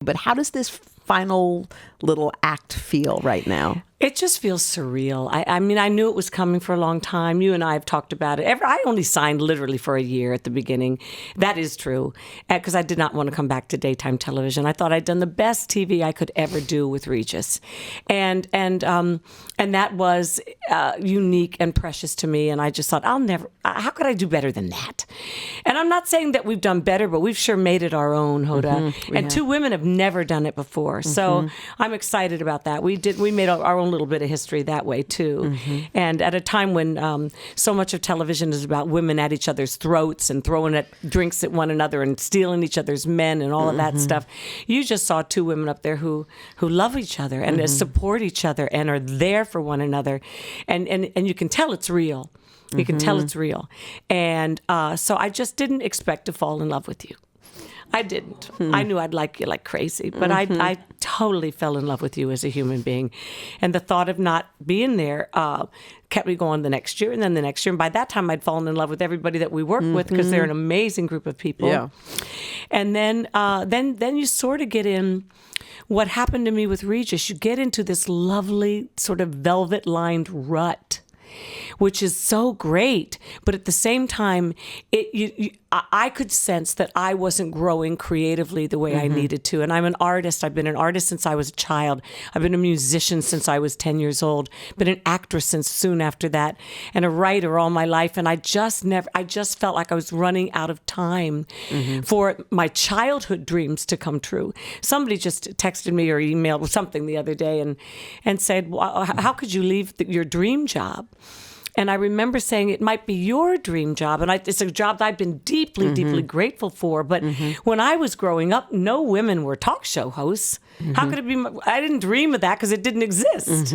But how does this final little act feel right now? It just feels surreal. I mean, I knew it was coming for a long time. You and I have talked about it. I only signed literally for a year at the beginning. That is true, because I did not want to come back to daytime television. I thought I'd done the best TV I could ever do with Regis, and that was unique and precious to me. And I just thought, how could I do better than that? And I'm not saying that we've done better, but we've sure made it our own, Hoda. And two women have never done it before, so I'm excited about that. We made our own little bit of history that way too. And at a time when so much of television is about women at each other's throats and throwing drinks at one another and stealing each other's men and all of that stuff, you just saw two women up there who love each other and support each other and are there for one another, and you can tell it's real. You can tell it's real. And so I just didn't expect to fall in love with you. I didn't. I knew I'd like you like crazy, but I totally fell in love with you as a human being. And the thought of not being there kept me going the next year and then the next year. And by that time, I'd fallen in love with everybody that we work with, because they're an amazing group of people. Yeah. And then you sort of get in. What happened to me with Regis, you get into this lovely sort of velvet-lined rut, which is so great. But at the same time, I could sense that I wasn't growing creatively the way I needed to. And I'm an artist. I've been an artist since I was a child. I've been a musician since I was 10 years old. Been an actress since soon after that, and a writer all my life. And I just felt like I was running out of time for my childhood dreams to come true. Somebody just texted me or emailed something the other day and said, well, how could you leave your dream job? And I remember saying it might be your dream job. And it's a job that I've been deeply, deeply grateful for. But when I was growing up, no women were talk show hosts. How could it be? I didn't dream of that because it didn't exist,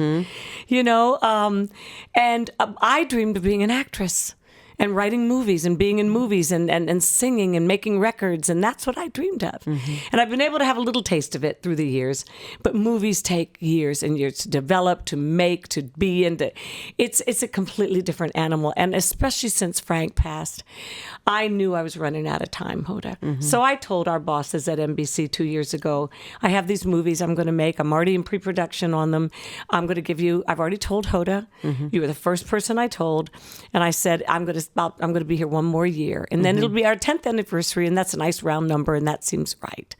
you know. And I dreamed of being an actress and writing movies and being in movies and singing and making records. And that's what I dreamed of. And I've been able to have a little taste of it through the years. But movies take years and years to develop, to make, to be. And it's a completely different animal. And especially since Frank passed, I knew I was running out of time, Hoda. So I told our bosses at NBC 2 years ago, I have these movies I'm going to make. I'm already in pre-production on them. I'm going to give you, I've already told Hoda. You were the first person I told. And I said, I'm going to be here one more year. And then it'll be our 10th anniversary, and that's a nice round number, and that seems right.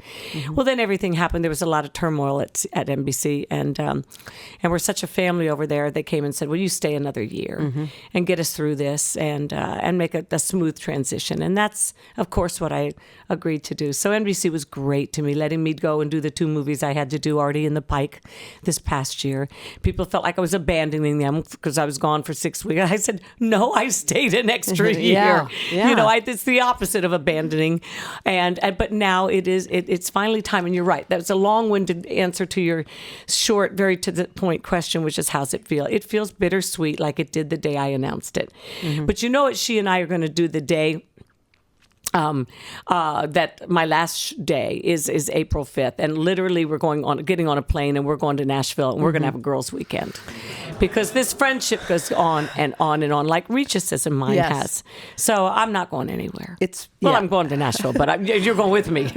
Well, then everything happened. There was a lot of turmoil at NBC, and we're such a family over there. They came and said, will you stay another year and get us through this and make a smooth transition? And that's, of course, what I agreed to do. So NBC was great to me, letting me go and do the 2 movies I had to do already in the Pike this past year. People felt like I was abandoning them because I was gone for 6 weeks. I said, no, I stayed an extra year. Yeah. You know, it's the opposite of abandoning. But now it's finally time. And you're right. That's a long-winded answer to your short, very to the point question, which is, how's it feel? It feels bittersweet, like it did the day I announced it. But you know what she and I are going to do the day that my last day is April 5th. And literally we're getting on a plane and we're going to Nashville, and we're going to have a girls' weekend. Because this friendship goes on and on and on, like Regis and mine has. So I'm not going anywhere. I'm going to Nashville, but you're going with me.